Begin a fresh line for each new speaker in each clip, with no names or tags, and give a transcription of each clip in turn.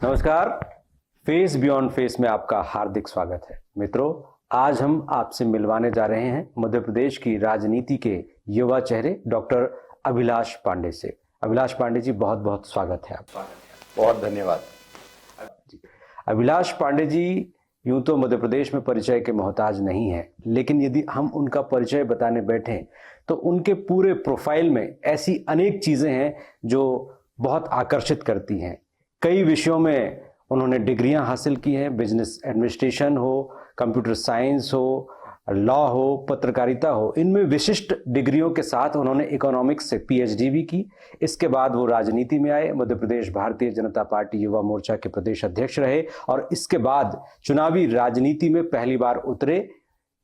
नमस्कार। Face beyond face में आपका हार्दिक स्वागत है। मित्रों, आज हम आपसे मिलवाने जा रहे हैं मध्य प्रदेश की राजनीति के युवा चेहरे डॉक्टर अभिलाष पांडे से। अभिलाष पांडे जी, बहुत बहुत स्वागत है आपका।
बहुत धन्यवाद।
अभिलाष पांडे जी यूं तो मध्य प्रदेश में परिचय के मोहताज नहीं है, लेकिन यदि हम उनका परिचय बताने बैठें तो उनके पूरे प्रोफाइल में ऐसी अनेक चीजें हैं जो बहुत आकर्षित करती हैं। कई विषयों में उन्होंने डिग्रियां हासिल की हैं, बिजनेस एडमिनिस्ट्रेशन हो, कंप्यूटर साइंस हो, लॉ हो, पत्रकारिता हो। इनमें विशिष्ट डिग्रियों के साथ उन्होंने इकोनॉमिक्स से पीएचडी भी की। इसके बाद वो राजनीति में आए, मध्य प्रदेश भारतीय जनता पार्टी युवा मोर्चा के प्रदेश अध्यक्ष रहे और इसके बाद चुनावी राजनीति में पहली बार उतरे,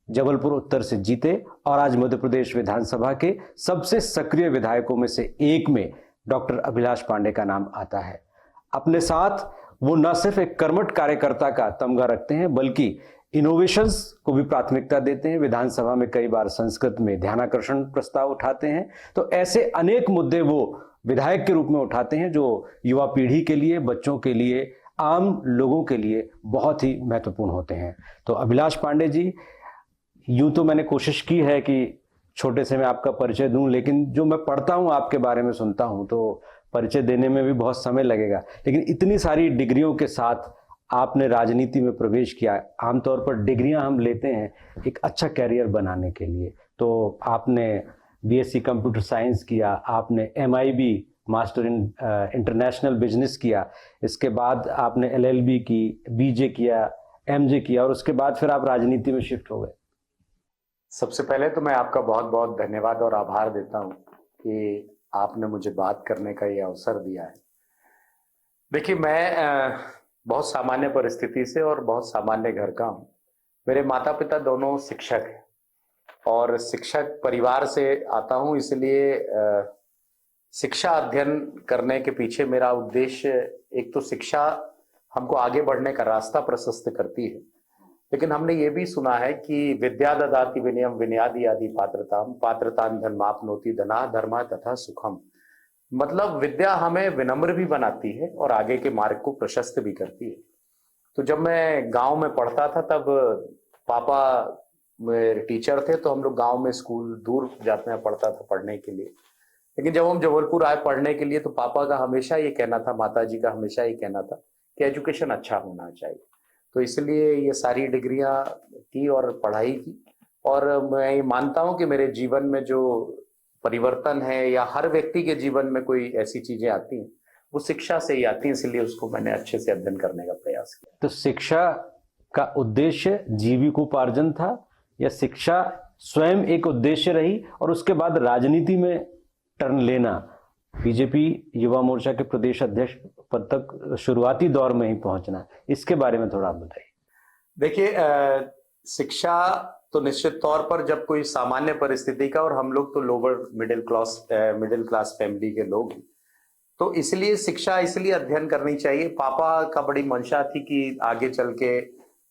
जबलपुर उत्तर से जीते और आज मध्य प्रदेश विधानसभा के सबसे सक्रिय विधायकों में से एक में डॉक्टर अभिलाष पांडे का नाम आता है। अपने साथ वो न सिर्फ एक कर्मठ कार्यकर्ता का तमगा रखते हैं, बल्कि इनोवेशंस को भी प्राथमिकता देते हैं। विधानसभा में कई बार संस्कृत में ध्यानाकर्षण प्रस्ताव उठाते हैं। तो ऐसे अनेक मुद्दे वो विधायक के रूप में उठाते हैं जो युवा पीढ़ी के लिए, बच्चों के लिए, आम लोगों के लिए बहुत ही महत्वपूर्ण होते हैं। तो अभिलाष पांडे जी, यूं तो मैंने कोशिश की है कि छोटे से मैं आपका परिचय दूं, लेकिन जो मैं पढ़ता हूं, आपके बारे में सुनता हूं, तो परिचय देने में भी बहुत समय लगेगा। लेकिन इतनी सारी डिग्रियों के साथ आपने राजनीति में प्रवेश किया। आमतौर पर डिग्रियां हम लेते हैं एक अच्छा कैरियर बनाने के लिए। तो आपने बीएससी कंप्यूटर साइंस किया, आपने MIB master in international business किया, इसके बाद आपने एलएलबी की, बीजे किया, एमजे किया और उसके बाद फिर आप राजनीति में शिफ्ट हो गए।
सबसे पहले तो मैं आपका बहुत बहुत धन्यवाद और आभार देता हूं कि आपने मुझे बात करने का ये अवसर दिया है। देखिए, मैं बहुत सामान्य परिस्थिति से और बहुत सामान्य घर का हूँ। मेरे माता पिता दोनों शिक्षक हैं और शिक्षक परिवार से आता हूँ, इसलिए शिक्षा अध्ययन करने के पीछे मेरा उद्देश्य, एक तो शिक्षा हमको आगे बढ़ने का रास्ता प्रशस्त करती है, लेकिन हमने ये भी सुना है कि विद्या ददाति विनयम विनयादि आदि पात्रताम पात्रतान धर्माप्नोति धना धर्मा तथा सुखम। मतलब विद्या हमें विनम्र भी बनाती है और आगे के मार्ग को प्रशस्त भी करती है। तो जब मैं गांव में पढ़ता था तब पापा मेरे टीचर थे, तो हम लोग गांव में स्कूल दूर जाते हैं पढ़ता था पढ़ने के लिए। लेकिन जब हम जबलपुर आए पढ़ने के लिए तो पापा का हमेशा ये कहना था, माता जी का हमेशा ये कहना था कि एजुकेशन अच्छा होना चाहिए। तो इसलिए ये सारी डिग्रियां की और पढ़ाई की। और मैं ये मानता हूं कि मेरे जीवन में जो परिवर्तन है या हर व्यक्ति के जीवन में कोई ऐसी चीजें आती हैं वो शिक्षा से ही आती हैं, इसलिए उसको मैंने अच्छे से अध्ययन करने का प्रयास किया।
तो शिक्षा का उद्देश्य जीविकोपार्जन था या शिक्षा स्वयं एक उद्देश्य रही और उसके बाद राजनीति में टर्न लेना, बीजेपी युवा मोर्चा के प्रदेश अध्यक्ष पद तक शुरुआती दौर में ही पहुंचना, इसके बारे में थोड़ा आप बताइए।
देखिए, शिक्षा तो निश्चित तौर पर जब कोई सामान्य परिस्थिति का, और हम लोग तो लोअर मिडिल क्लास फैमिली के लोग हैं, तो इसलिए शिक्षा इसलिए अध्ययन करनी चाहिए। पापा का बड़ी मंशा थी कि आगे चल के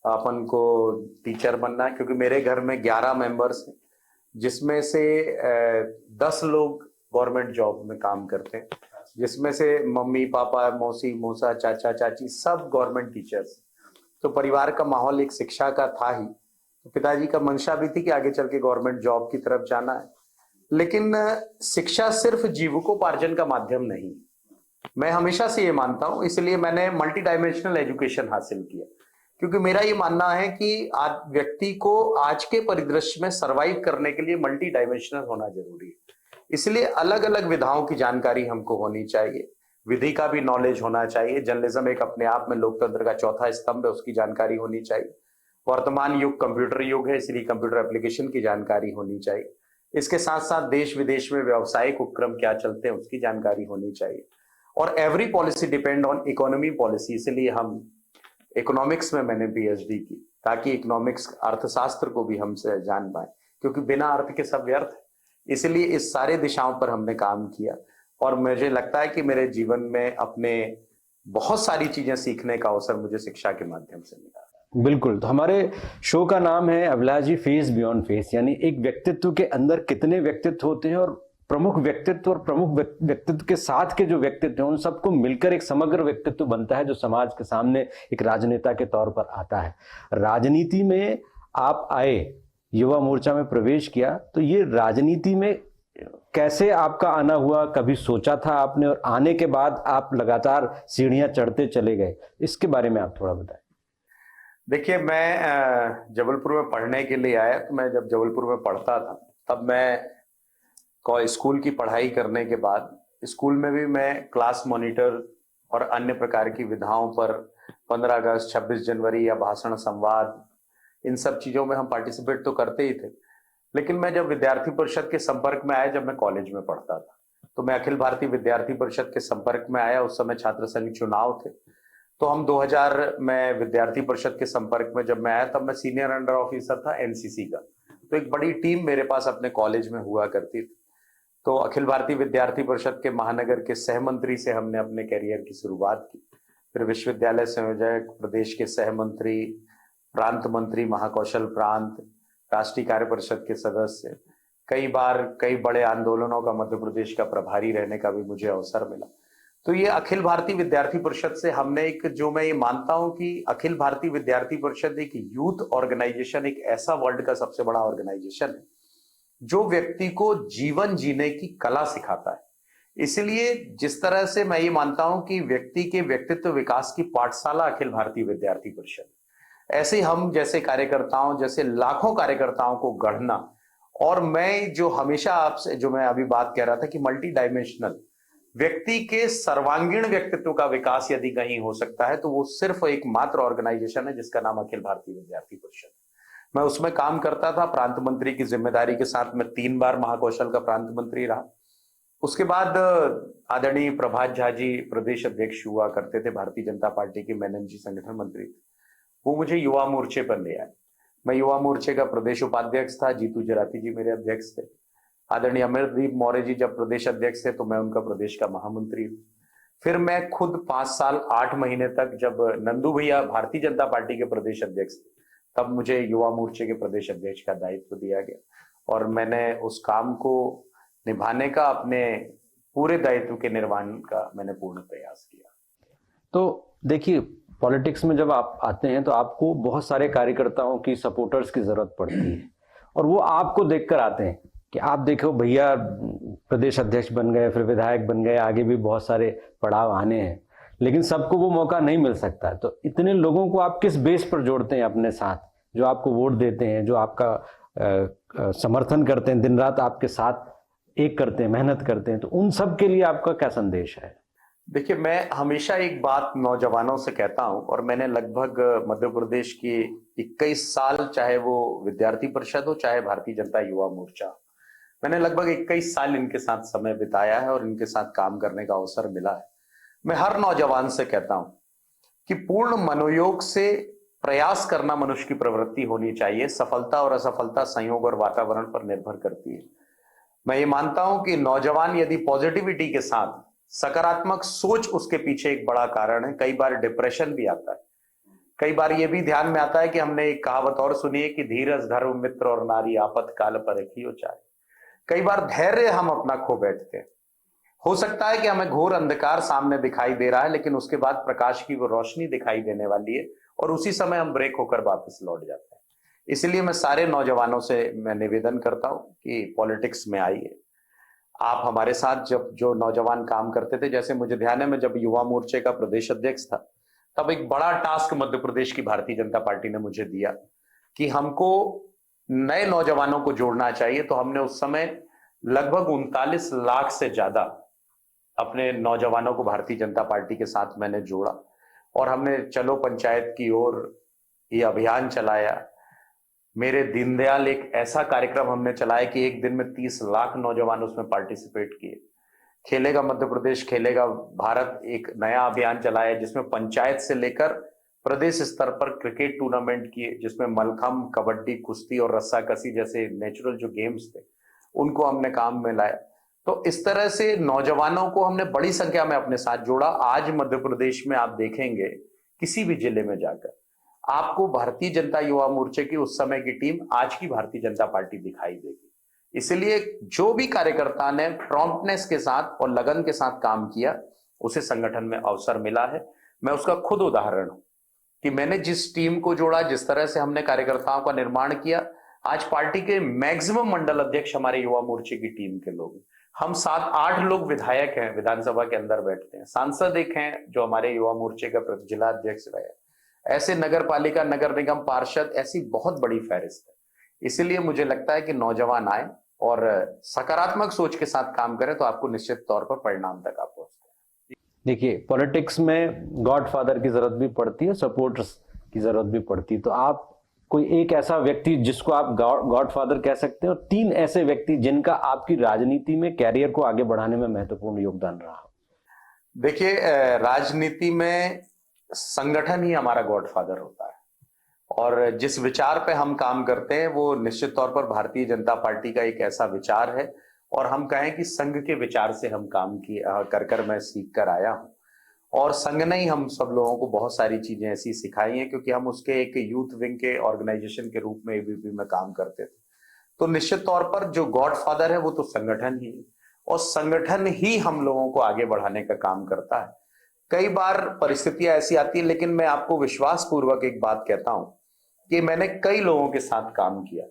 अपन को टीचर बनना है, क्योंकि मेरे घर में 11 मेंबर्स हैं, जिसमें से 10 लोग गवर्नमेंट जॉब में काम करते हैं, जिसमें से मम्मी पापा मौसी मौसा चाचा चाची सब गवर्नमेंट टीचर्स। तो परिवार का माहौल एक शिक्षा का था ही। तो पिताजी का मंशा भी थी कि आगे चल के गवर्नमेंट जॉब की तरफ जाना है। लेकिन शिक्षा सिर्फ जीविकोपार्जन का माध्यम नहीं, मैं हमेशा से ये मानता हूं, इसलिए मैंने मल्टी डायमेंशनल एजुकेशन हासिल किया। क्योंकि मेरा ये मानना है कि आज व्यक्ति को आज के परिदृश्य में सर्वाइव करने के लिए मल्टी डायमेंशनल होना जरूरी है। इसलिए अलग अलग विधाओं की जानकारी हमको होनी चाहिए, विधि का भी नॉलेज होना चाहिए। जर्नलिज्म एक अपने आप में लोकतंत्र का चौथा स्तंभ है, उसकी जानकारी होनी चाहिए। वर्तमान युग कंप्यूटर युग है, इसलिए कंप्यूटर एप्लीकेशन की जानकारी होनी चाहिए। इसके साथ साथ देश विदेश में व्यावसायिक उपक्रम क्या चलते हैं उसकी जानकारी होनी चाहिए। और every policy depend on economy policy, इसलिए हम इकोनॉमिक्स में मैंने पीएचडी की, ताकि इकोनॉमिक्स अर्थशास्त्र को भी हमसे जान पाए, क्योंकि बिना अर्थ के सब व्यर्थ है। इसलिए इस सारे दिशाओं पर हमने काम किया और मुझे लगता है कि मेरे जीवन में अपने बहुत सारी चीजें सीखने का अवसर मुझे शिक्षा के माध्यम से मिला।
बिल्कुल। तो हमारे शो का नाम है अभिलाष जी फेस बियॉन्ड फेस, यानी एक व्यक्तित्व के अंदर कितने व्यक्तित्व होते हैं और प्रमुख व्यक्तित्व और प्रमुख व्यक्तित्व के साथ के जो व्यक्तित्व हैं उन सबको मिलकर एक समग्र व्यक्तित्व बनता है जो समाज के सामने एक राजनेता के तौर पर आता है। राजनीति में आप आए, युवा मोर्चा में प्रवेश किया, तो ये राजनीति में कैसे आपका आना हुआ, कभी सोचा था आपने, और आने के बाद आप लगातार सीढ़ियां चढ़ते चले गए, इसके बारे में आप थोड़ा बताएं।
देखिए, मैं जबलपुर में पढ़ने के लिए आया, तो मैं जब जबलपुर में पढ़ता था तब मैं स्कूल की पढ़ाई करने के बाद स्कूल में भी मैं क्लास मॉनिटर और अन्य प्रकार की विधाओं पर 15 अगस्त, 26 जनवरी या भाषण, संवाद, इन सब चीजों में हम पार्टिसिपेट तो करते ही थे। लेकिन मैं जब विद्यार्थी परिषद के संपर्क में आया, जब मैं कॉलेज में पढ़ता था, तो मैं अखिल भारतीय विद्यार्थी परिषद के संपर्क में आया। उस समय छात्र संघ चुनाव थे, तो हम 2000 में विद्यार्थी परिषद के संपर्क में जब मैं आया, तब मैं सीनियर अंडर ऑफिसर था एनसीसी का। तो एक बड़ी टीम मेरे पास अपने कॉलेज में हुआ करती थी। तो अखिल भारतीय विद्यार्थी परिषद के महानगर के सहमंत्री से हमने अपने करियर की शुरुआत की। फिर विश्वविद्यालय संयोजक, प्रदेश के सहमंत्री, प्रांत मंत्री, महाकौशल प्रांत, राष्ट्रीय कार्य परिषद के सदस्य, कई बार कई बड़े आंदोलनों का मध्य प्रदेश का प्रभारी रहने का भी मुझे अवसर मिला। तो ये अखिल भारतीय विद्यार्थी परिषद से हमने एक, जो मैं ये मानता हूं कि अखिल भारतीय विद्यार्थी परिषद एक यूथ ऑर्गेनाइजेशन, एक ऐसा वर्ल्ड का सबसे बड़ा ऑर्गेनाइजेशन है जो व्यक्ति को जीवन जीने की कला सिखाता है। इसलिए जिस तरह से मैं ये मानता हूं कि व्यक्ति के व्यक्तित्व विकास की पाठशाला अखिल भारतीय विद्यार्थी परिषद, ऐसे हम जैसे कार्यकर्ताओं, जैसे लाखों कार्यकर्ताओं को गढ़ना। और मैं जो हमेशा आपसे, जो मैं अभी बात कह रहा था कि मल्टी डायमेंशनल व्यक्ति के सर्वांगीण व्यक्तित्व का विकास यदि कहीं हो सकता है तो वो सिर्फ एक मात्र ऑर्गेनाइजेशन है जिसका नाम अखिल भारतीय विद्यार्थी परिषद। मैं उसमें काम करता था प्रांत मंत्री की जिम्मेदारी के साथ। मैं 3 बार महाकौशल का प्रांत मंत्री रहा। उसके बाद आदरणीय प्रभात झा जी प्रदेश अध्यक्ष हुआ करते थे भारतीय जनता पार्टी के, मेनन जी संगठन मंत्री थे, वो मुझे युवा मोर्चे पर ले आए। मैं युवा मोर्चे का प्रदेश उपाध्यक्ष था, जीतू जराती जी मेरे अध्यक्ष थे। आदरणीय अमरदीप मौर्य जी जब प्रदेश अध्यक्ष थे तो मैं उनका प्रदेश का महामंत्री। फिर मैं खुद 5 साल 8 महीने तक, जब नंदू भैया भारतीय जनता पार्टी के प्रदेश अध्यक्ष थे, तब मुझे युवा मोर्चे के प्रदेश अध्यक्ष का दायित्व दिया गया और मैंने उस काम को निभाने का, अपने पूरे दायित्व के निर्वहन का मैंने पूर्ण प्रयास किया।
तो देखिए, पॉलिटिक्स में जब आप आते हैं तो आपको बहुत सारे कार्यकर्ताओं की, सपोर्टर्स की जरूरत पड़ती है और वो आपको देखकर आते हैं कि आप देखो भैया प्रदेश अध्यक्ष बन गए, फिर विधायक बन गए, आगे भी बहुत सारे पड़ाव आने हैं, लेकिन सबको वो मौका नहीं मिल सकता। तो इतने लोगों को आप किस बेस पर जोड़ते हैं अपने साथ, जो आपको वोट देते हैं, जो आपका समर्थन करते हैं, दिन रात आपके साथ एक करते हैं, मेहनत करते हैं, तो उन सब के लिए आपका क्या संदेश है?
देखिए, मैं हमेशा एक बात नौजवानों से कहता हूं, और मैंने लगभग मध्य प्रदेश की 21 साल, चाहे वो विद्यार्थी परिषद हो चाहे भारतीय जनता युवा मोर्चा, मैंने लगभग 21 साल इनके साथ समय बिताया है और इनके साथ काम करने का अवसर मिला है। मैं हर नौजवान से कहता हूं कि पूर्ण मनोयोग से प्रयास करना मनुष्य की प्रवृत्ति होनी चाहिए। सफलता और असफलता संयोग और वातावरण पर निर्भर करती है। मैं ये मानता हूं कि नौजवान यदि पॉजिटिविटी के साथ, सकारात्मक सोच उसके पीछे एक बड़ा कारण है। कई बार डिप्रेशन भी आता है, कई बार ये भी ध्यान में आता है कि हमने एक कहावत और सुनी है कि धीरज धर्म मित्र और नारी आपत काल पर रखियो चाहे। कई बार धैर्य हम अपना खो बैठते हैं। हो सकता है कि हमें घोर अंधकार सामने दिखाई दे रहा है, लेकिन उसके बाद प्रकाश की वो रोशनी दिखाई देने वाली है और उसी समय हम ब्रेक होकर वापस लौट जाते हैं। इसलिए मैं सारे नौजवानों से मैं निवेदन करता हूं कि पॉलिटिक्स में आइए। आप हमारे साथ जब जो नौजवान काम करते थे, जैसे मुझे ध्यान है मैं जब युवा मोर्चे का प्रदेश अध्यक्ष था, तब एक बड़ा टास्क मध्य प्रदेश की भारतीय जनता पार्टी ने मुझे दिया कि हमको नए नौजवानों को जोड़ना चाहिए। तो हमने उस समय लगभग 39 लाख से ज्यादा अपने नौजवानों को भारतीय जनता पार्टी के साथ मैंने जोड़ा और हमने चलो पंचायत की ओर ये अभियान चलाया। मेरे दीनदयाल एक ऐसा कार्यक्रम हमने चलाया कि एक दिन में 30 लाख नौजवान उसमें पार्टिसिपेट किए। खेलेगा मध्य प्रदेश, खेलेगा भारत एक नया अभियान चलाया जिसमें पंचायत से लेकर प्रदेश स्तर पर क्रिकेट टूर्नामेंट किए, जिसमें मलखम, कबड्डी, कुश्ती और रस्साकसी जैसे नेचुरल जो गेम्स थे उनको हमने काम में लाया। तो इस तरह से नौजवानों को हमने बड़ी संख्या में अपने साथ जोड़ा। आज मध्य प्रदेश में आप देखेंगे किसी भी जिले में जाकर आपको भारतीय जनता युवा मोर्चे की उस समय की टीम आज की भारतीय जनता पार्टी दिखाई देगी। इसलिए जो भी कार्यकर्ता ने प्रॉम्प्टनेस के साथ और लगन के साथ काम किया, उसे संगठन में अवसर मिला है। मैं उसका खुद उदाहरण हूं कि मैंने जिस टीम को जोड़ा, जिस तरह से हमने कार्यकर्ताओं का निर्माण किया, आज पार्टी के मैक्सिमम मंडल अध्यक्ष हमारे युवा मोर्चे की टीम के लोग हैं। हम 7-8 लोग विधायक हैं, विधानसभा के अंदर बैठते हैं, सांसद एक हैं जो हमारे युवा मोर्चे का जिला अध्यक्ष रहे, ऐसे नगर पालिका, नगर निगम पार्षद, ऐसी बहुत बड़ी फहरिस्त है। इसीलिए मुझे लगता है कि नौजवान आए और सकारात्मक सोच के साथ काम करें तो आपको निश्चित तौर पर परिणाम तक आप पहुंचते हैं।
देखिए, पॉलिटिक्स में गॉडफादर की जरूरत भी पड़ती है, सपोर्टर्स की जरूरत भी पड़ती है। तो आप कोई एक ऐसा व्यक्ति जिसको आप गॉडफादर कह सकते हैं, और 3 ऐसे व्यक्ति जिनका आपकी राजनीति में कैरियर को आगे बढ़ाने में महत्वपूर्ण योगदान रहा।
देखिए, राजनीति में संगठन ही हमारा गॉडफादर होता है, और जिस विचार पे हम काम करते हैं वो निश्चित तौर पर भारतीय जनता पार्टी का एक ऐसा विचार है, और हम कहें कि संघ के विचार से हम काम कर मैं सीख कर आया हूं, और संघ ने ही हम सब लोगों को बहुत सारी चीजें ऐसी सिखाई हैं, क्योंकि हम उसके एक यूथ विंग के ऑर्गेनाइजेशन के रूप में एबीपी में काम करते थे। तो निश्चित तौर पर जो गॉडफादर है वो तो संगठन ही, और संगठन ही हम लोगों को आगे बढ़ाने का काम करता है। कई बार परिस्थितियां ऐसी आती है, लेकिन मैं आपको विश्वास पूर्वक एक बात कहता हूं कि मैंने कई लोगों के साथ काम किया।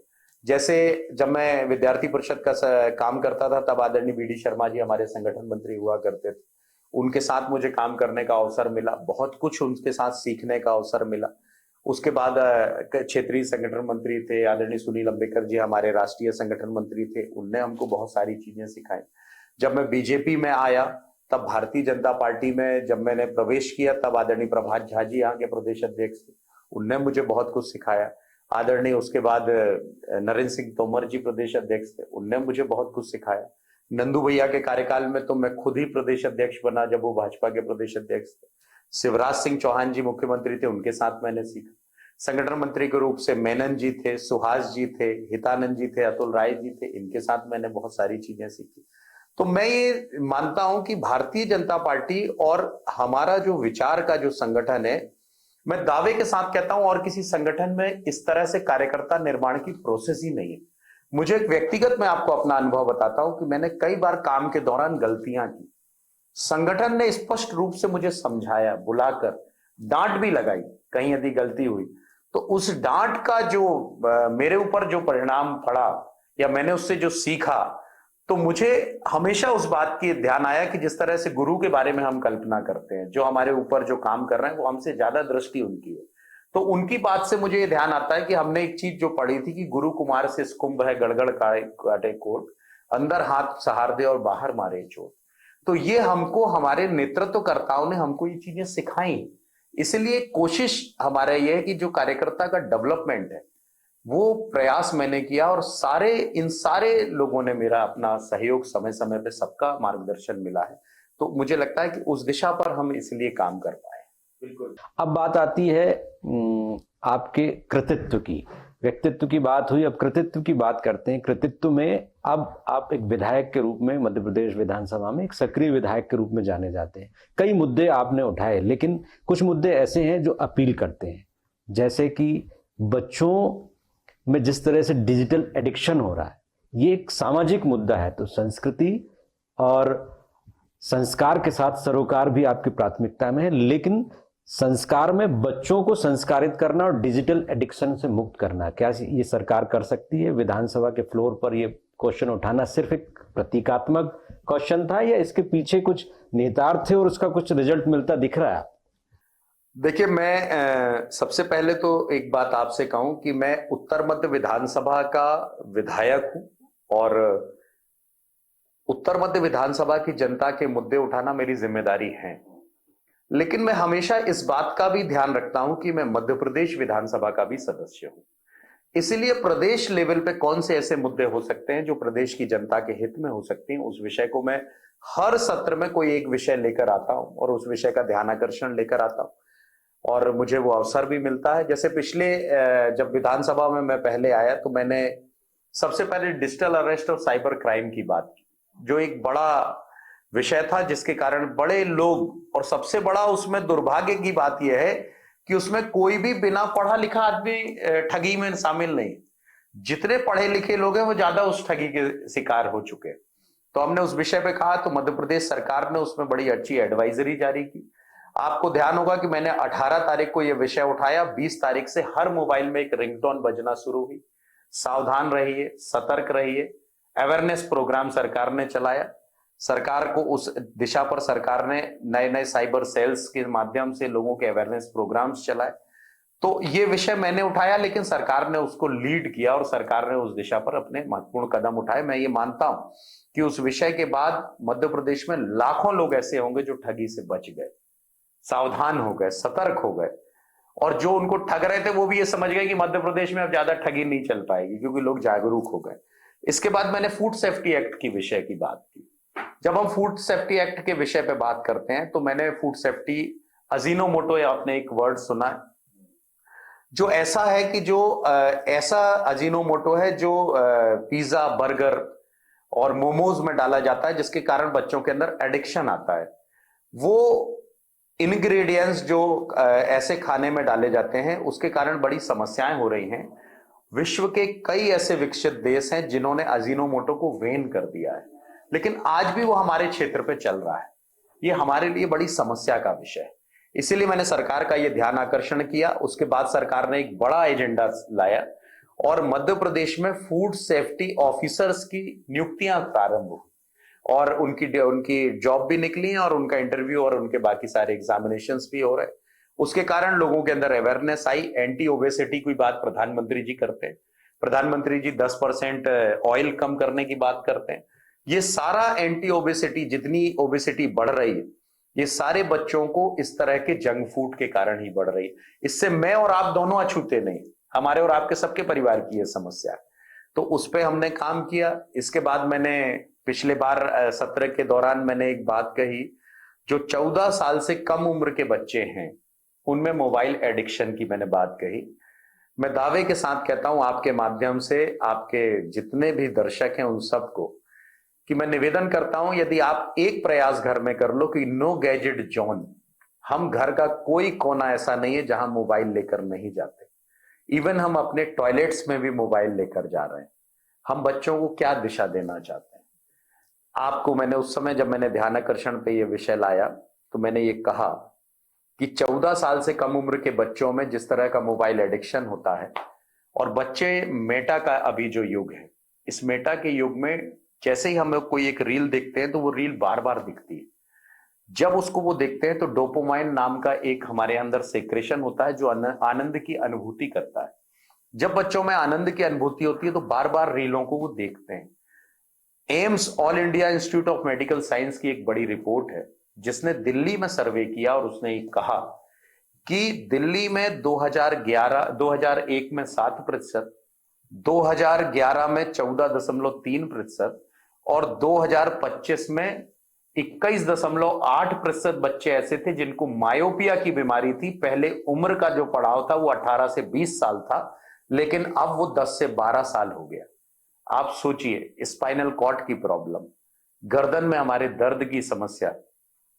जैसे जब मैं विद्यार्थी परिषद का काम करता था, तब आदरणीय बीडी शर्मा जी हमारे संगठन मंत्री हुआ करते थे। उनके साथ मुझे काम करने का अवसर मिला, बहुत कुछ उनके साथ सीखने का अवसर मिला। उसके बाद क्षेत्रीय संगठन मंत्री थे आदरणीय सुनील अंबेकर जी, हमारे राष्ट्रीय संगठन मंत्री थे, उनने हमको बहुत सारी चीजें सिखाई। जब मैं बीजेपी में आया, तब भारतीय जनता पार्टी में जब मैंने प्रवेश किया, तब आदरणीय प्रभात झा जी यहाँ के प्रदेश अध्यक्ष थे, उनने मुझे बहुत कुछ सिखाया। आदरणीय उसके बाद नरेंद्र सिंह तोमर जी प्रदेश अध्यक्ष थे, उनने मुझे बहुत कुछ सिखाया। नंदू भैया के कार्यकाल में तो मैं खुद ही प्रदेश अध्यक्ष बना जब वो भाजपा के प्रदेश अध्यक्ष थे। शिवराज सिंह चौहान जी मुख्यमंत्री थे, उनके साथ मैंने सीखा। संगठन मंत्री के रूप से मेनन जी थे, सुहास जी थे, हितानंद जी थे, अतुल राय जी थे, इनके साथ मैंने बहुत सारी चीजें सीखी। तो मैं ये मानता हूं कि भारतीय जनता पार्टी और हमारा जो विचार का जो संगठन है, मैं दावे के साथ कहता हूं और किसी संगठन में इस तरह से कार्यकर्ता निर्माण की प्रोसेस ही नहीं है। मुझे एक व्यक्तिगत, मैं आपको अपना अनुभव बताता हूं कि मैंने कई बार काम के दौरान गलतियां की, संगठन ने स्पष्ट रूप से मुझे समझाया, बुलाकर डांट भी लगाई कहीं यदि गलती हुई, तो उस डांट का जो मेरे ऊपर जो परिणाम पड़ा या मैंने उससे जो सीखा, तो मुझे हमेशा उस बात की ध्यान आया कि जिस तरह से गुरु के बारे में हम कल्पना करते हैं, जो हमारे ऊपर जो काम कर रहे हैं वो हमसे ज्यादा दृष्टि उनकी है, तो उनकी बात से मुझे ये ध्यान आता है कि हमने एक चीज जो पढ़ी थी कि गुरु कुमार से कुंभ है गड़गड़ काटे कोट, अंदर हाथ सहार दे और बाहर मारे चोट। तो ये हमको हमारे नेतृत्वकर्ताओं ने हमको ये चीजें सिखाई। इसलिए कोशिश हमारा ये है कि जो कार्यकर्ता का डेवलपमेंट है वो प्रयास मैंने किया, और इन सारे लोगों ने मेरा अपना सहयोग समय समय पे सबका मार्गदर्शन मिला है। तो मुझे लगता है कि उस दिशा पर हम इसलिए काम कर पाए।
बिल्कुल। अब बात आती है आपके कृतित्व की। व्यक्तित्व की बात हुई, अब कृतित्व की बात करते हैं। कृतित्व में अब आप एक विधायक के रूप में मध्य प्रदेश विधानसभा में एक सक्रिय विधायक के रूप में जाने जाते हैं। कई मुद्दे आपने उठाए, लेकिन कुछ मुद्दे ऐसे हैं जो अपील करते हैं, जैसे कि बच्चों में जिस तरह से डिजिटल एडिक्शन हो रहा है, ये एक सामाजिक मुद्दा है। तो संस्कृति और संस्कार के साथ सरोकार भी आपकी प्राथमिकता में है, लेकिन संस्कार में बच्चों को संस्कारित करना और डिजिटल एडिक्शन से मुक्त करना, क्या ये सरकार कर सकती है? विधानसभा के फ्लोर पर ये क्वेश्चन उठाना सिर्फ एक प्रतीकात्मक क्वेश्चन था, या इसके पीछे कुछ निहितार्थ थे और उसका कुछ रिजल्ट मिलता दिख रहा है?
देखिए, मैं सबसे पहले तो एक बात आपसे कहूं कि मैं उत्तर मध्य विधानसभा का विधायक हूं, और उत्तर मध्य विधानसभा की जनता के मुद्दे उठाना मेरी जिम्मेदारी है। लेकिन मैं हमेशा इस बात का भी ध्यान रखता हूं कि मैं मध्य प्रदेश विधानसभा का भी सदस्य हूं। इसलिए प्रदेश लेवल पे कौन से ऐसे मुद्दे हो सकते हैं जो प्रदेश की जनता के हित में हो सकते हैं, उस विषय को मैं हर सत्र में कोई एक विषय लेकर आता हूं और उस विषय का ध्यान आकर्षण लेकर आता हूं, और मुझे वो अवसर भी मिलता है। जैसे पिछले जब विधानसभा में मैं पहले आया, तो मैंने सबसे पहले डिजिटल अरेस्ट और साइबर क्राइम की बात की, जो एक बड़ा विषय था जिसके कारण बड़े लोग, और सबसे बड़ा उसमें दुर्भाग्य की बात यह है कि उसमें कोई भी बिना पढ़ा लिखा आदमी ठगी में शामिल नहीं। जितने पढ़े लिखे लोग हैं वो ज्यादा उस ठगी के शिकार हो चुके हैं। तो हमने उस विषय पे कहा, तो मध्य प्रदेश सरकार ने उसमें बड़ी अच्छी एडवाइजरी जारी की। आपको ध्यान होगा कि मैंने 18 तारीख को यह विषय उठाया, 20 तारीख से हर मोबाइल में एक रिंगटोन बजना शुरू हुई। सावधान रहिए, सतर्क रहिए। अवेयरनेस प्रोग्राम सरकार ने चलाया। सरकार को उस दिशा पर सरकार ने नए नए साइबर सेल्स के माध्यम से लोगों के अवेयरनेस प्रोग्राम्स चलाए। तो ये विषय मैंने उठाया, लेकिन सरकार ने उसको लीड किया और सरकार ने उस दिशा पर अपने महत्वपूर्ण कदम उठाए। मैं ये मानता हूं कि उस विषय के बाद मध्य प्रदेश में लाखों लोग ऐसे होंगे जो ठगी से बच गए, सावधान हो गए, सतर्क हो गए, और जो उनको ठग रहे थे वो भी ये समझ गए कि मध्य प्रदेश में अब ज्यादा ठगी नहीं चल पाएगी, क्योंकि लोग जागरूक हो गए। इसके बाद मैंने फूड सेफ्टी एक्ट की विषय की बात की। जब हम फूड सेफ्टी एक्ट के विषय पे बात करते हैं तो मैंने फूड सेफ्टी, अजीनोमोटो, आपने एक वर्ड सुना है, जो ऐसा है कि जो ऐसा अजीनोमोटो है जो पिज्जा, बर्गर और मोमोज में डाला जाता है, जिसके कारण बच्चों के अंदर एडिक्शन आता है। वो इंग्रेडिएंट्स जो ऐसे खाने में डाले जाते हैं, उसके कारण बड़ी समस्याएं हो रही हैं। विश्व के कई ऐसे विकसित देश हैं जिन्होंने अजीनोमोटो को बैन कर दिया है, लेकिन आज भी वो हमारे क्षेत्र पे चल रहा है। ये हमारे लिए बड़ी समस्या का विषय है। इसीलिए मैंने सरकार का ये ध्यान आकर्षण किया। उसके बाद सरकार ने एक बड़ा एजेंडा लाया और मध्य प्रदेश में फूड सेफ्टी ऑफिसर्स की नियुक्तियां प्रारंभ हुई, और उनकी जॉब भी निकली है, और उनका इंटरव्यू और उनके बाकी सारे एग्जामिनेशंस भी हो रहे हैं। उसके कारण लोगों के अंदर अवेयरनेस आई। एंटी ओबेसिटी की बात प्रधानमंत्री जी करते हैं। प्रधानमंत्री जी 10% ऑयल कम करने की बात करते हैं। ये सारा एंटी ओबेसिटी, जितनी ओबेसिटी बढ़ रही है, ये सारे बच्चों को इस तरह के जंक फूड के कारण ही बढ़ रही है। इससे मैं और आप दोनों अछूते नहीं, हमारे और आपके सबके परिवार की ये समस्या है। तो उस पर हमने काम किया। इसके बाद मैंने पिछले बार सत्र के दौरान मैंने एक बात कही, जो 14 साल से कम उम्र के बच्चे हैं उनमें मोबाइल एडिक्शन की मैंने बात कही। मैं दावे के साथ कहता हूं आपके माध्यम से, आपके जितने भी दर्शक हैं उन सबको, कि मैं निवेदन करता हूं, यदि आप एक प्रयास घर में कर लो कि नो गैजेट जोन, हम घर का कोई कोना ऐसा नहीं है जहां मोबाइल लेकर नहीं जाते। इवन हम अपने टॉयलेट्स में भी मोबाइल लेकर जा रहे हैं। हम बच्चों को क्या दिशा देना चाहते हैं? आपको मैंने उस समय जब मैंने ध्यानाकर्षण पे ये विषय लाया तो मैंने ये कहा कि 14 साल से कम उम्र के बच्चों में जिस तरह का मोबाइल एडिक्शन होता है, और बच्चे मेटा का अभी जो युग है, इस मेटा के युग में जैसे ही हम कोई एक रील देखते हैं तो वो रील बार बार दिखती है। जब उसको वो देखते हैं तो डोपामाइन नाम का एक हमारे अंदर सेक्रेशन होता है जो आनंद की अनुभूति करता है। जब बच्चों में आनंद की अनुभूति होती है तो बार बार रीलों को वो देखते हैं। AIIMS, all India institute of medical science की एक बड़ी रिपोर्ट है जिसने दिल्ली में सर्वे किया, और उसने ये कहा कि दिल्ली में 2001 में 7%, 2011 में 14.3%, और 2025 में 21.8% बच्चे ऐसे थे जिनको मायोपिया की बीमारी थी। पहले उम्र का जो पड़ाव था वो 18 से 20 साल था, लेकिन अब वो 10 से 12 साल हो गया। आप सोचिए, स्पाइनल कॉर्ड की प्रॉब्लम, गर्दन में हमारे दर्द की समस्या,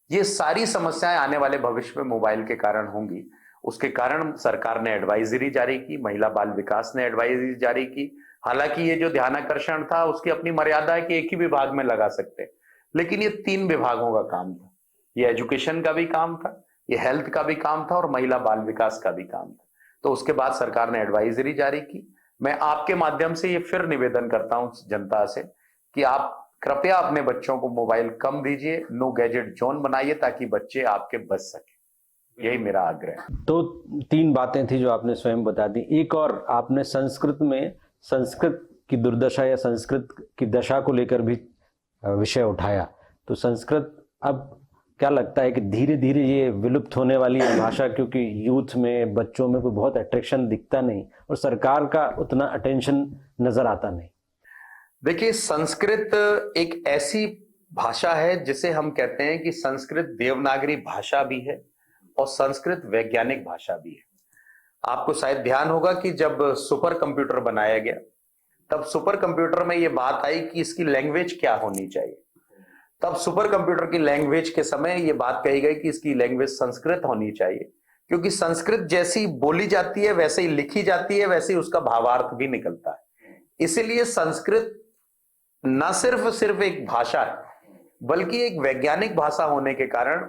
ये सारी समस्याएं आने वाले भविष्य में मोबाइल के कारण होंगी। उसके कारण सरकार ने एडवाइजरी जारी की, महिला बाल विकास ने एडवाइजरी जारी की। हालांकि ये जो ध्यानाकर्षण था उसकी अपनी मर्यादा है कि एक ही विभाग में लगा सकते, लेकिन ये 3 विभागों का काम था। ये एजुकेशन का भी काम था, ये हेल्थ का भी काम था, और महिला बाल विकास का भी काम था। तो उसके बाद सरकार ने एडवाइजरी जारी की। मैं आपके माध्यम से ये फिर निवेदन करता हूं जनता से कि आप कृपया अपने बच्चों को मोबाइल कम दीजिए, नो गैजेट जोन बनाइए, ताकि बच्चे आपके बच सके। यही मेरा आग्रह है।
तो 3 बातें थी जो आपने स्वयं बता दी। एक और आपने संस्कृत की दुर्दशा या संस्कृत की दशा को लेकर भी विषय उठाया। तो संस्कृत अब क्या लगता है कि धीरे धीरे ये विलुप्त होने वाली है भाषा, क्योंकि यूथ में, बच्चों में कोई बहुत अट्रैक्शन दिखता नहीं और सरकार का उतना अटेंशन नजर आता नहीं।
देखिए, संस्कृत एक ऐसी भाषा है जिसे हम कहते हैं कि संस्कृत देवनागरी भाषा भी है और संस्कृत वैज्ञानिक भाषा भी है। आपको शायद ध्यान होगा कि जब सुपर कंप्यूटर बनाया गया तब सुपर कंप्यूटर में यह बात आई कि इसकी लैंग्वेज क्या होनी चाहिए। तब सुपर कंप्यूटर की लैंग्वेज के समय यह बात कही गई कि इसकी लैंग्वेज संस्कृत होनी चाहिए, क्योंकि संस्कृत जैसी बोली जाती है, वैसे ही लिखी जाती है, वैसे ही उसका भावार्थ भी निकलता है। इसीलिए संस्कृत न सिर्फ एक भाषा है, बल्कि एक वैज्ञानिक भाषा होने के कारण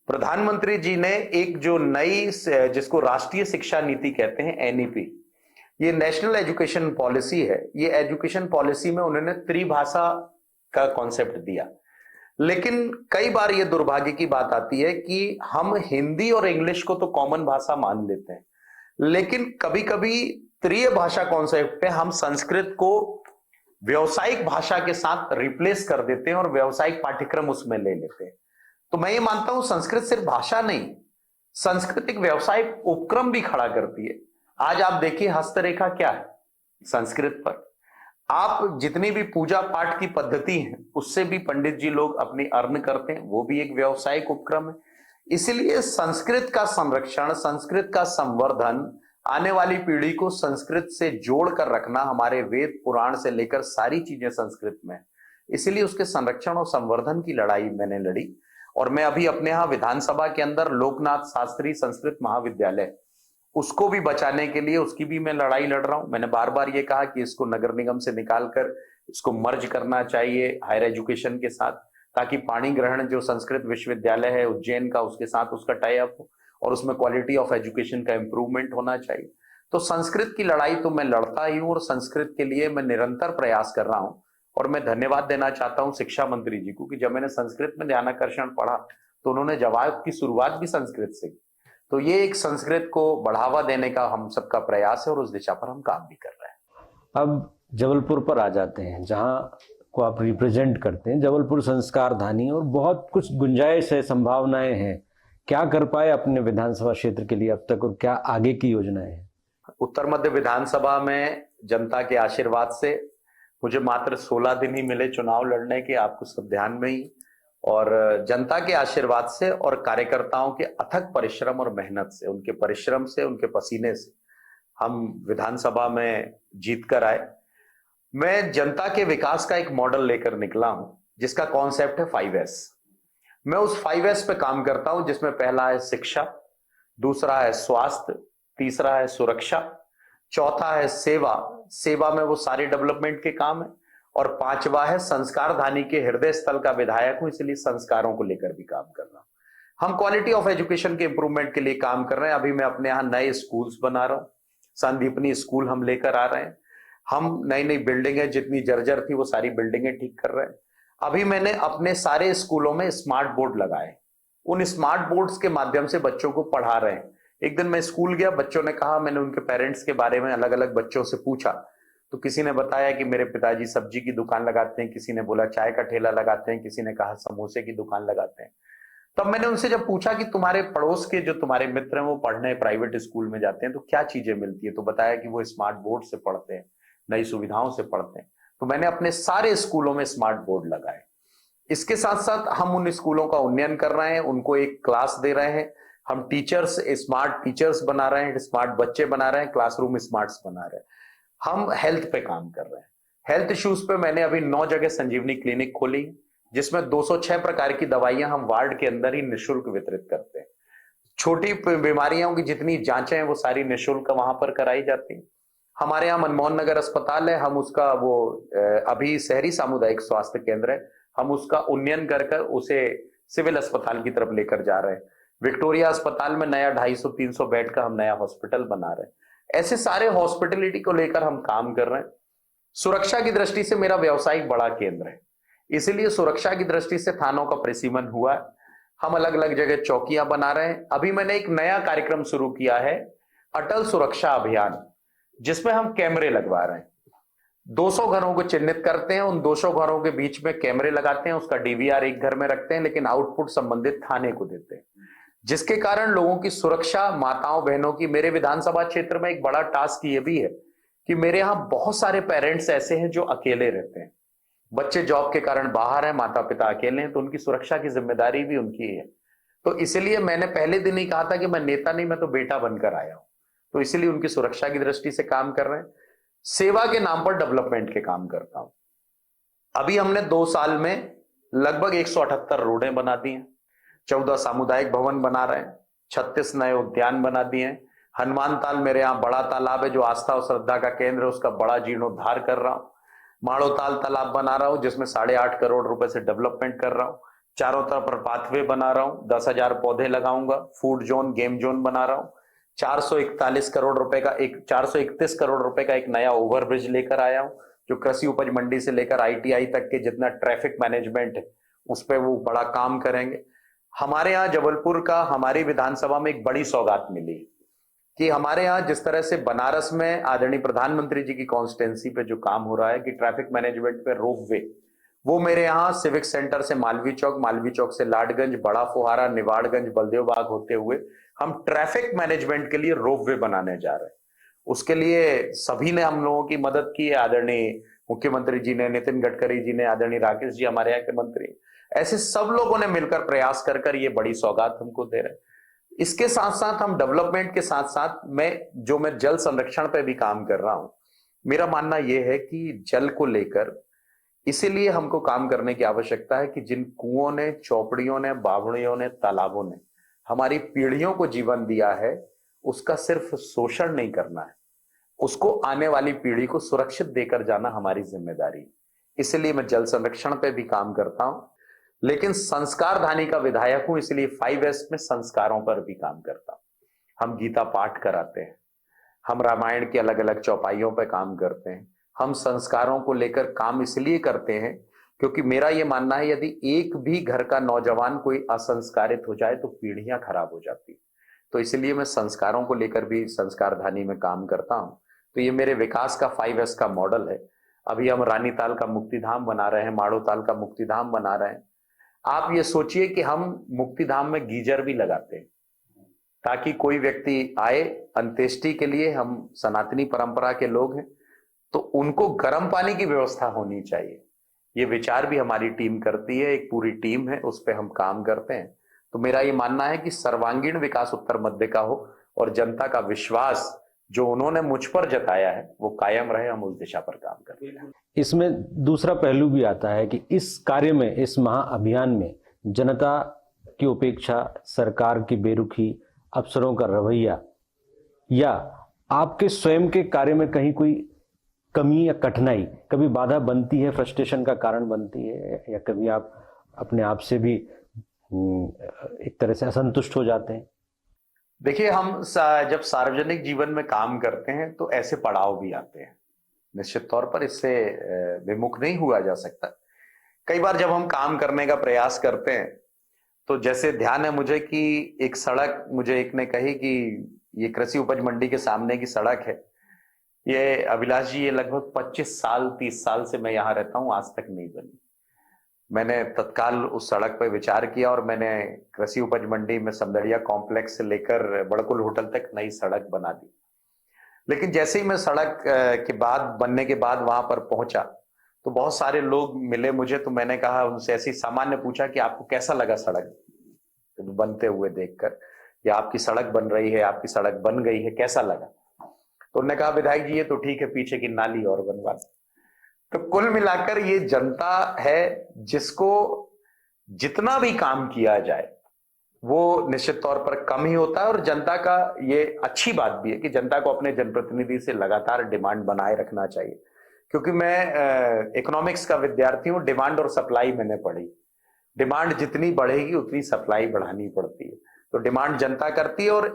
प्रधानमंत्री जी ने एक जो नई जिसको राष्ट्रीय शिक्षा नीति कहते हैं, एनईपी, ये नेशनल एजुकेशन पॉलिसी है। ये एजुकेशन पॉलिसी में उन्होंने त्रिभाषा का कॉन्सेप्ट दिया। लेकिन कई बार ये दुर्भाग्य की बात आती है कि हम हिंदी और इंग्लिश को तो कॉमन भाषा मान लेते हैं, लेकिन कभी कभी त्रिय भाषा कॉन्सेप्ट पे हम संस्कृत को व्यावसायिक भाषा के साथ रिप्लेस कर देते हैं और व्यावसायिक पाठ्यक्रम उसमें ले लेते हैं। तो मैं ये मानता हूं संस्कृत सिर्फ भाषा नहीं, संस्कृत एक व्यावसायिक उपक्रम भी खड़ा करती है। आज आप देखिए हस्तरेखा क्या है, संस्कृत पर। आप जितनी भी पूजा पाठ की पद्धति है उससे भी पंडित जी लोग अपनी अर्न करते हैं, वो भी एक व्यावसायिक उपक्रम है। इसलिए संस्कृत का संरक्षण, संस्कृत का संवर्धन, आने वाली पीढ़ी को संस्कृत से जोड़ कर रखना, हमारे वेद पुराण से लेकर सारी चीजें संस्कृत में, इसलिए उसके संरक्षण और संवर्धन की लड़ाई मैंने लड़ी। और मैं अभी अपने यहाँ विधानसभा के अंदर लोकनाथ शास्त्री संस्कृत महाविद्यालय, उसको भी बचाने के लिए उसकी भी मैं लड़ाई लड़ रहा हूं। मैंने बार बार ये कहा कि इसको नगर निगम से निकालकर इसको मर्ज करना चाहिए हायर एजुकेशन के साथ, ताकि पाणी ग्रहण जो संस्कृत विश्वविद्यालय है उज्जैन का, उसके साथ उसका टाई अप हो और उसमें क्वालिटी ऑफ एजुकेशन का इंप्रूवमेंट होना चाहिए। तो संस्कृत की लड़ाई तो मैं लड़ता ही हूं और संस्कृत के लिए मैं निरंतर प्रयास कर रहा हूं। और मैं धन्यवाद देना चाहता हूं शिक्षा मंत्री जी को कि जब मैंने संस्कृत में ध्यानाकर्षण पढ़ा तो उन्होंने जवाब की शुरुआत भी संस्कृत से की। तो ये एक संस्कृत को बढ़ावा देने का हम सबका प्रयास है और उस दिशा पर हम काम भी कर रहे हैं।
अब जबलपुर पर आ जाते हैं, जहां को आप रिप्रेजेंट करते हैं। जबलपुर संस्कार धानी और बहुत कुछ गुंजाइश है, संभावनाएं हैं। क्या कर पाए अपने विधानसभा क्षेत्र के लिए अब तक और क्या आगे की योजनाएं हैं?
उत्तर मध्य विधानसभा में जनता के आशीर्वाद से मुझे मात्र 16 दिन ही मिले चुनाव लड़ने के, आपको सब ध्यान में ही, और जनता के आशीर्वाद से और कार्यकर्ताओं के अथक परिश्रम और मेहनत से, उनके परिश्रम से, उनके पसीने से हम विधानसभा में जीत कर आए। मैं जनता के विकास का एक मॉडल लेकर निकला हूं जिसका कॉन्सेप्ट है 5S। मैं उस 5S पे काम करता हूं, जिसमें पहला है शिक्षा, दूसरा है स्वास्थ्य, तीसरा है सुरक्षा, चौथा है सेवा, सेवा में वो सारे डेवलपमेंट के काम है, और पांचवा है संस्कार धानी के हृदय स्थल का विधायक हूं, इसलिए संस्कारों को लेकर भी काम कर रहा हूं। हम क्वालिटी ऑफ एजुकेशन के इंप्रूवमेंट के लिए काम कर रहे हैं। अभी मैं अपने यहाँ नए स्कूल्स बना रहा हूं, संदीपनी स्कूल हम लेकर आ रहे हैं। हम नई नई बिल्डिंगें, जितनी जर्जर थी वो सारी बिल्डिंगें ठीक कर रहे हैं। अभी मैंने अपने सारे स्कूलों में स्मार्ट बोर्ड लगाए, उन स्मार्ट बोर्ड्स के माध्यम से बच्चों को पढ़ा रहे हैं। एक दिन मैं स्कूल गया, बच्चों ने कहा, मैंने उनके पेरेंट्स के बारे में अलग अलग बच्चों से पूछा, तो किसी ने बताया कि मेरे पिताजी सब्जी की दुकान लगाते हैं, किसी ने बोला चाय का ठेला लगाते हैं, किसी ने कहा समोसे की दुकान लगाते हैं। तब मैंने उनसे जब पूछा कि तुम्हारे पड़ोस के जो तुम्हारे मित्र हैं वो पढ़ने प्राइवेट स्कूल में जाते हैं तो क्या चीजें मिलती है, तो बताया कि वो स्मार्ट बोर्ड से पढ़ते हैं, नई सुविधाओं से पढ़ते हैं। तो मैंने अपने सारे स्कूलों में स्मार्ट बोर्ड लगाए। इसके साथ साथ हम उन स्कूलों का उन्नयन कर रहे हैं, उनको एक क्लास दे रहे हैं। हम टीचर्स, स्मार्ट टीचर्स बना रहे हैं, स्मार्ट बच्चे बना रहे हैं, क्लासरूम स्मार्ट्स बना रहे हैं। हम हेल्थ पे काम कर रहे हैं। हेल्थ इश्यूज पे मैंने अभी 9 जगह संजीवनी क्लिनिक खोली, जिसमें 206 प्रकार की दवाइयां हम वार्ड के अंदर ही निःशुल्क वितरित करते हैं। छोटी बीमारियों की जितनी जांचें हैं वो सारी निःशुल्क वहां पर कराई जाती हैं। हमारे यहाँ मनमोहन नगर अस्पताल है, हम उसका वो अभी शहरी सामुदायिक स्वास्थ्य केंद्र है, हम उसका उन्नयन कर उसे सिविल अस्पताल की तरफ लेकर जा रहे हैं। विक्टोरिया अस्पताल में नया 250-300 बेड का हम नया हॉस्पिटल बना रहे हैं। ऐसे सारे हॉस्पिटलिटी को लेकर हम काम कर रहे हैं। सुरक्षा की दृष्टि से मेरा व्यवसायिक बड़ा केंद्र है, इसलिए सुरक्षा की दृष्टि से थानों का परिसीमन हुआ है। हम अलग अलग जगह चौकियां बना रहे हैं। अभी मैंने एक नया कार्यक्रम शुरू किया है, अटल सुरक्षा अभियान, जिसमें हम कैमरे लगवा रहे हैं। 200 घरों को चिन्हित करते हैं, उन 200 घरों के बीच में कैमरे लगाते हैं, उसका डीवीआर एक घर में रखते हैं, लेकिन आउटपुट संबंधित थाने को देते हैं, जिसके कारण लोगों की सुरक्षा, माताओं बहनों की। मेरे विधानसभा क्षेत्र में एक बड़ा टास्क ये भी है कि मेरे यहाँ बहुत सारे पेरेंट्स ऐसे हैं जो अकेले रहते हैं, बच्चे जॉब के कारण बाहर हैं, माता पिता अकेले हैं, तो उनकी सुरक्षा की जिम्मेदारी भी उनकी है। तो इसलिए मैंने पहले दिन ही कहा था कि मैं नेता नहीं, मैं तो बेटा बनकर आया हूं। तो इसलिए उनकी सुरक्षा की दृष्टि से काम कर रहे हैं। सेवा के नाम पर डेवलपमेंट के काम करता हूं। अभी हमने 2 साल में लगभग 178 रोडें बना दी हैं, 14 सामुदायिक भवन बना रहे हैं, 36 नए उद्यान बना दिए हैं। हनुमान ताल मेरे यहाँ बड़ा तालाब है जो आस्था और श्रद्धा का केंद्र है, उसका बड़ा जीर्णोद्धार कर रहा हूँ। माड़ो ताल तालाब बना रहा हूँ जिसमें 8.5 करोड़ रुपए से डेवलपमेंट कर रहा हूँ। चारों तरफ पर पाथवे बना रहा हूँ, 10,000 पौधे लगाऊंगा, फूड जोन गेम जोन बना रहा हूँ। 431 करोड़ रुपए का एक नया ओवरब्रिज लेकर आया हूँ जो कृषि उपज मंडी से लेकर ITI तक के जितना ट्रैफिक मैनेजमेंट है उस पर वो बड़ा काम करेंगे। हमारे यहाँ जबलपुर का हमारी विधानसभा में एक बड़ी सौगात मिली कि हमारे यहाँ जिस तरह से बनारस में आदरणीय प्रधानमंत्री जी की कॉन्स्टिट्यूंसी पे जो काम हो रहा है कि ट्रैफिक मैनेजमेंट पे रोपवे, वो मेरे यहाँ सिविक सेंटर से मालवीय चौक से लाडगंज, बड़ा फुहारा, निवाड़गंज, बलदेव बाग होते हुए हम ट्रैफिक मैनेजमेंट के लिए रोपवे बनाने जा रहे हैं। उसके लिए सभी ने हम लोगों की मदद की है। आदरणीय मुख्यमंत्री जी ने, नितिन गडकरी जी ने, आदरणीय राकेश जी हमारे यहाँ के मंत्री, ऐसे सब लोगों ने मिलकर प्रयास कर ये बड़ी सौगात हमको दे रहे हैं। इसके साथ साथ हम डेवलपमेंट के साथ साथ मैं जल संरक्षण पे भी काम कर रहा हूं। मेरा मानना यह है कि जल को लेकर इसीलिए हमको काम करने की आवश्यकता है कि जिन कुओं ने, चौपड़ियों ने, बावड़ियों ने, तालाबों ने हमारी पीढ़ियों को जीवन दिया है, उसका सिर्फ शोषण नहीं करना है, उसको आने वाली पीढ़ी को सुरक्षित देकर जाना हमारी जिम्मेदारी। इसलिए मैं जल संरक्षण पे भी काम करता हूं, लेकिन संस्कार धानी का विधायक हूं, इसलिए 5S में संस्कारों पर भी काम करता हूं। हम गीता पाठ कराते हैं, हम रामायण की अलग अलग चौपाइयों पर काम करते हैं। हम संस्कारों को लेकर काम इसलिए करते हैं क्योंकि मेरा यह मानना है यदि एक भी घर का नौजवान कोई असंस्कारित हो जाए तो पीढ़ियां खराब हो जाती। तो इसलिए मैं संस्कारों को लेकर भी संस्कार धानी में काम करता हूं। तो ये मेरे विकास का 5S का मॉडल है। अभी हम रानीताल का मुक्तिधाम बना रहे हैं, माड़ो ताल का मुक्तिधाम बना रहे हैं। आप ये सोचिए कि हम मुक्तिधाम में गीजर भी लगाते हैं ताकि कोई व्यक्ति आए अंत्येष्टि के लिए, हम सनातनी परंपरा के लोग हैं तो उनको गर्म पानी की व्यवस्था होनी चाहिए। ये विचार भी हमारी टीम करती है, एक पूरी टीम है, उस पर हम काम करते हैं। तो मेरा ये मानना है कि सर्वांगीण विकास उत्तर मध्य का हो और जनता का विश्वास जो उन्होंने मुझ पर जताया है वो कायम रहे, हम उस दिशा पर काम करें।
इसमें दूसरा पहलू भी आता है कि इस कार्य में, इस महाअभियान में जनता की उपेक्षा, सरकार की बेरुखी, अफसरों का रवैया या आपके स्वयं के कार्य में कहीं कोई कमी या कठिनाई कभी बाधा बनती है, फ्रस्ट्रेशन का कारण बनती है, या कभी आप अपने आप से भी एक तरह से असंतुष्ट हो जाते हैं?
देखिए, हम जब सार्वजनिक जीवन में काम करते हैं तो ऐसे पड़ाव भी आते हैं, निश्चित तौर पर इससे विमुख नहीं हुआ जा सकता। कई बार जब हम काम करने का प्रयास करते हैं तो जैसे ध्यान है मुझे कि एक सड़क मुझे एक ने कही कि ये कृषि उपज मंडी के सामने की सड़क है, ये अभिलाष जी, ये लगभग 25 साल 30 साल से मैं यहाँ रहता हूँ, आज तक नहीं बनी। मैंने तत्काल उस सड़क पर विचार किया और मैंने कृषि उपज मंडी में समदड़िया कॉम्प्लेक्स से लेकर बड़कुल होटल तक नई सड़क बना दी। लेकिन जैसे ही मैं सड़क के बाद बनने के बाद वहां पर पहुंचा तो बहुत सारे लोग मिले मुझे, तो मैंने कहा उनसे ऐसी सामान्य पूछा कि आपको कैसा लगा सड़क बनते हुए देखकर, या आपकी सड़क बन रही है, आपकी सड़क बन गई है, कैसा लगा? तो उन्होंने कहा विधायक जी ये तो ठीक है, पीछे की नाली और बनवा। तो कुल मिलाकर ये जनता है जिसको जितना भी काम किया जाए वो निश्चित तौर पर कम ही होता है। और जनता का ये अच्छी बात भी है कि जनता को अपने जनप्रतिनिधि से लगातार डिमांड बनाए रखना चाहिए, क्योंकि मैं इकोनॉमिक्स का विद्यार्थी हूं। डिमांड और सप्लाई मैंने पढ़ी, डिमांड जितनी बढ़ेगी उतनी सप्लाई बढ़ानी पड़ती है। तो डिमांड जनता करती है और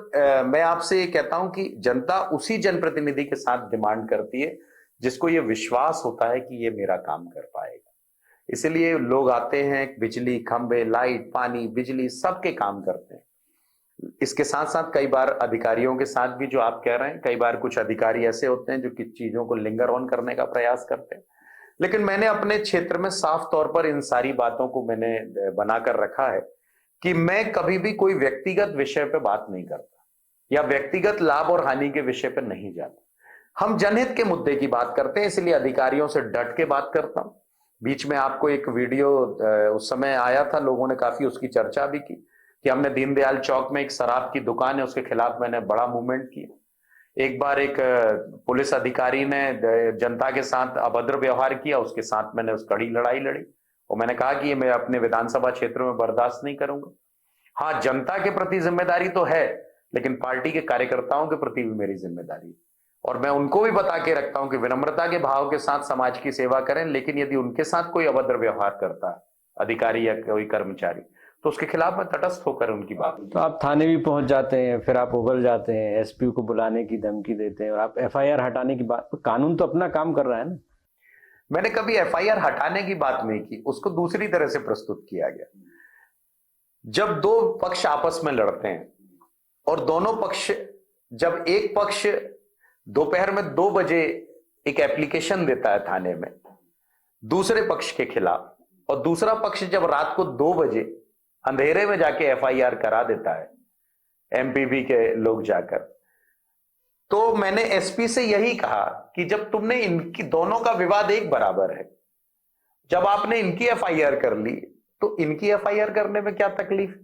मैं आपसे ये कहता हूं कि जनता उसी जनप्रतिनिधि के साथ डिमांड करती है जिसको ये विश्वास होता है कि ये मेरा काम कर पाएगा। इसलिए लोग आते हैं, बिजली, खंबे, लाइट, पानी, बिजली सबके काम करते हैं। इसके साथ साथ कई बार अधिकारियों के साथ भी, जो आप कह रहे हैं, कई बार कुछ अधिकारी ऐसे होते हैं जो किस चीजों को लिंगर ऑन करने का प्रयास करते हैं। लेकिन मैंने अपने क्षेत्र में साफ तौर पर इन सारी बातों को मैंने बनाकर रखा है कि मैं कभी भी कोई व्यक्तिगत विषय पे बात नहीं करता या व्यक्तिगत लाभ और हानि के विषय पे नहीं जाता। हम जनहित के मुद्दे की बात करते हैं, इसलिए अधिकारियों से डट के बात करता हूं। बीच में आपको एक वीडियो उस समय आया था, लोगों ने काफी उसकी चर्चा भी की कि हमने दीनदयाल चौक में एक शराब की दुकान है, उसके खिलाफ मैंने बड़ा मूवमेंट किया। एक बार एक पुलिस अधिकारी ने जनता के साथ अभद्र व्यवहार किया, उसके साथ मैंने उस कड़ी लड़ाई लड़ी और मैंने कहा कि ये मैं अपने विधानसभा क्षेत्र में बर्दाश्त नहीं करूंगा। हाँ, जनता के प्रति जिम्मेदारी तो है, लेकिन पार्टी के कार्यकर्ताओं के प्रति भी मेरी जिम्मेदारी है और मैं उनको भी बता के रखता हूं कि विनम्रता के भाव के साथ समाज की सेवा करें, लेकिन यदि उनके साथ कोई अभद्र व्यवहार करता है, अधिकारी या कोई कर्मचारी, तो उसके खिलाफ मैं तटस्थ होकर उनकी बात।
तो आप थाने भी पहुंच जाते हैं, फिर आप उबल जाते हैं, एसपी को बुलाने की धमकी देते हैं और आप एफआईआर हटाने की बात, कानून तो अपना काम कर रहा है ना।
मैंने कभी एफआईआर हटाने की बात नहीं की, उसको दूसरी तरह से प्रस्तुत किया गया। जब दो पक्ष आपस में लड़ते हैं और दोनों पक्ष, जब एक पक्ष दोपहर में 2 बजे एक एप्लीकेशन देता है थाने में दूसरे पक्ष के खिलाफ, और दूसरा पक्ष जब रात को 2 बजे अंधेरे में जाके एफआईआर करा देता है, एमपीबी के लोग जाकर, तो मैंने एसपी से यही कहा कि जब तुमने इनकी दोनों का विवाद एक बराबर है, जब आपने इनकी एफआईआर कर ली तो इनकी एफआईआर करने में क्या तकलीफ।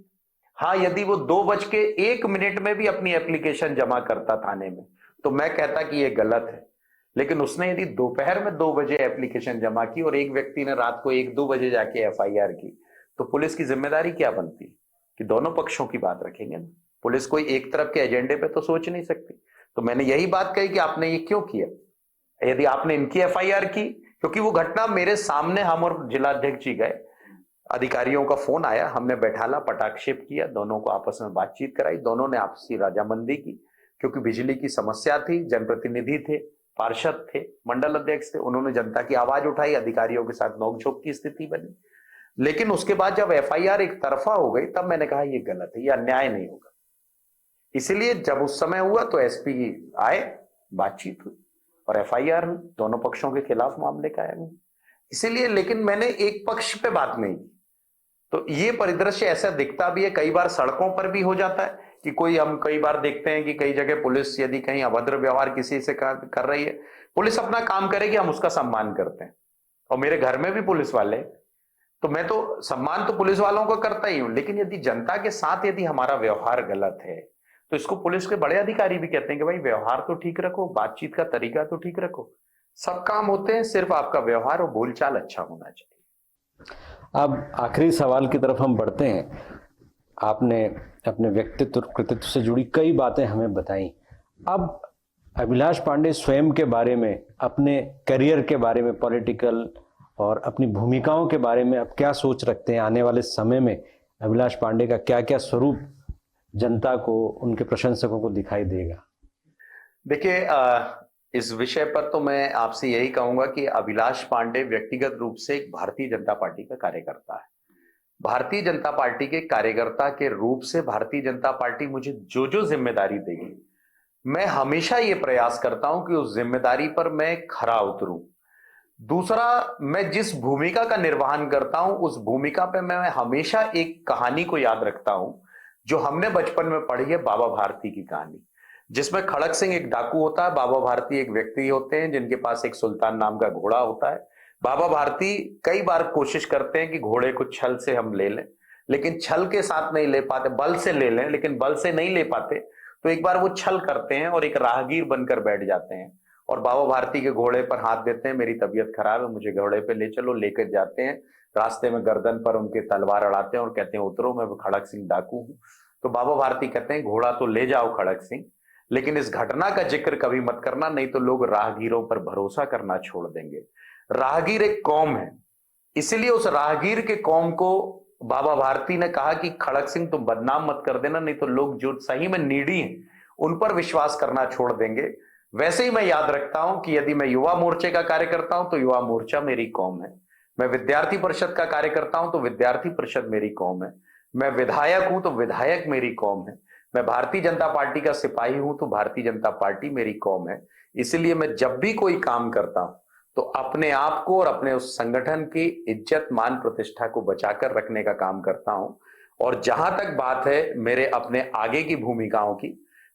हाँ, यदि वो 2:01 में भी अपनी एप्लीकेशन जमा करता थाने में तो मैं कहता कि ये गलत है, लेकिन उसने यदि दोपहर में 2 बजे एप्लीकेशन जमा की और एक व्यक्ति ने रात को 1-2 बजे जाके एफआईआर की, तो पुलिस की जिम्मेदारी क्या बनती है कि दोनों पक्षों की बात रखेंगे ना। पुलिस कोई एक तरफ के एजेंडे पे तो सोच नहीं सकती। तो मैंने यही बात कही कि आपने ये क्यों किया, यदि आपने इनकी एफआईआर की, क्योंकि वो घटना मेरे सामने, हम और जिलाध्यक्ष जी गए, अधिकारियों का फोन आया, हमने बैठाला, पटाक्षेप किया, दोनों को आपस में बातचीत कराई, दोनों ने आपसी रजामंदी की, क्योंकि बिजली की समस्या थी, जनप्रतिनिधि थे, पार्षद थे, मंडल अध्यक्ष थे, उन्होंने जनता की आवाज उठाई, अधिकारियों के साथ नोकझोंक की स्थिति बनी। लेकिन उसके बाद जब एफआईआर एक तरफा हो गई तब मैंने कहा ये गलत है, ये अन्याय नहीं होगा। इसलिए जब उस समय हुआ तो एसपी आए, बातचीत हुई और एफआईआर हुई, दोनों पक्षों के खिलाफ मामले कायम हुए। इसीलिए, लेकिन मैंने एक पक्ष पे बात नहीं की। तो ये परिदृश्य ऐसा दिखता भी है, कई बार सड़कों पर भी हो जाता है कि हम कई बार देखते हैं कि कई जगह पुलिस यदि कहीं अभद्र व्यवहार किसी से कर रही है, पुलिस अपना काम करेगी, हम उसका सम्मान करते हैं। और मेरे घर में भी पुलिस वाले, तो मैं तो सम्मान तो पुलिस वालों को करता ही हूं, लेकिन यदि जनता के साथ यदि हमारा व्यवहार गलत है तो इसको पुलिस के बड़े अधिकारी भी कहते हैं कि भाई व्यवहार तो ठीक रखो, बातचीत का तरीका तो ठीक रखो। सब काम होते हैं, सिर्फ आपका व्यवहार और बोलचाल अच्छा होना चाहिए।
अब आखिरी सवाल की तरफ हम बढ़ते हैं। आपने अपने व्यक्तित्व कृतित्व से जुड़ी कई बातें हमें बताई। अब अभिलाष पांडे स्वयं के बारे में, अपने करियर के बारे में, पॉलिटिकल और अपनी भूमिकाओं के बारे में अब क्या सोच रखते हैं? आने वाले समय में अभिलाष पांडे का क्या क्या स्वरूप जनता को, उनके प्रशंसकों को दिखाई देगा?
देखिए, इस विषय पर तो मैं आपसे यही कहूंगा कि अभिलाष पांडे व्यक्तिगत रूप से एक भारतीय जनता पार्टी का कार्यकर्ता है। भारतीय जनता पार्टी के कार्यकर्ता के रूप से भारतीय जनता पार्टी मुझे जो जो जिम्मेदारी देगी, मैं हमेशा ये प्रयास करता हूं कि उस जिम्मेदारी पर मैं खरा उतरूं। दूसरा, मैं जिस भूमिका का निर्वहन करता हूं उस भूमिका पे मैं हमेशा एक कहानी को याद रखता हूं जो हमने बचपन में पढ़ी है, बाबा भारती की कहानी, जिसमें खड़क सिंह एक डाकू होता है, बाबा भारती एक व्यक्ति होते हैं जिनके पास एक सुल्तान नाम का घोड़ा होता है। बाबा भारती कई बार कोशिश करते हैं कि घोड़े को छल से हम ले लें, लेकिन छल के साथ नहीं ले पाते, बल से ले लें, लेकिन बल से नहीं ले पाते। तो एक बार वो छल करते हैं और एक राहगीर बनकर बैठ जाते हैं और बाबा भारती के घोड़े पर हाथ देते हैं, मेरी तबीयत खराब है, मुझे घोड़े पे ले चलो। लेकर जाते हैं, रास्ते में गर्दन पर उनके तलवार अड़ाते हैं और कहते हैं उतरो, मैं खड़क सिंह डाकू हूं। तो बाबा भारती कहते हैं घोड़ा तो ले जाओ खड़क सिंह, लेकिन इस घटना का जिक्र कभी मत करना, नहीं तो लोग राहगीरों पर भरोसा करना छोड़ देंगे। राहगीर एक कौम है, इसलिए उस राहगीर के कौम को बाबा भारती ने कहा कि खड़क सिंह तुम बदनाम मत कर देना, नहीं तो लोग जो सही में नीडी हैं उन पर विश्वास करना छोड़ देंगे। वैसे ही मैं याद रखता हूं कि यदि मैं युवा मोर्चे का कार्य करता हूं तो युवा मोर्चा मेरी कौम है, मैं विद्यार्थी परिषद का कार्य करता हूं तो विद्यार्थी परिषद मेरी कौम है, मैं विधायक हूं तो विधायक मेरी कौम है, मैं भारतीय जनता पार्टी का सिपाही हूं तो भारतीय जनता पार्टी मेरी कौम है। इसलिए मैं जब भी कोई काम करता हूं तो अपने आप को और अपने उस संगठन की इज्जत, मान, प्रतिष्ठा को बचाकर रखने का काम करता हूं। और जहां तक बात है मेरे अपने आगे की भूमिकाओं की,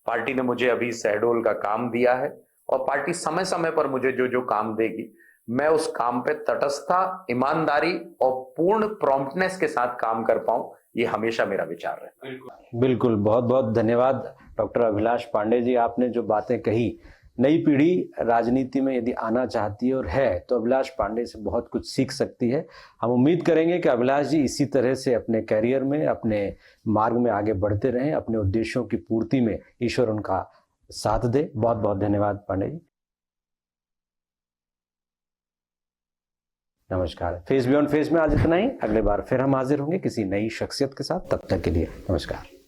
पार्टी ने मुझे अभी शहडोल का काम दिया है और पार्टी समय समय पर मुझे जो जो काम देगी मैं उस काम पे तटस्थता, ईमानदारी और पूर्ण प्रॉम्प्टनेस के साथ काम कर पाऊं, ये हमेशा मेरा विचार है।
बिल्कुल, बहुत बहुत धन्यवाद डॉक्टर अभिलाष पांडे जी। आपने जो बातें कही नई पीढ़ी राजनीति में यदि आना चाहती है और है तो अभिलाष पांडे से बहुत कुछ सीख सकती है। हम उम्मीद करेंगे कि अभिलाष जी इसी तरह से अपने कैरियर में, अपने मार्ग में आगे बढ़ते रहें, अपने उद्देश्यों की पूर्ति में ईश्वर उनका साथ दे। बहुत बहुत धन्यवाद पांडे जी। नमस्कार। फेस बियॉन्ड फेस में आज इतना ही। अगले बार फिर हम हाजिर होंगे किसी नई शख्सियत के साथ। तब तक के लिए नमस्कार।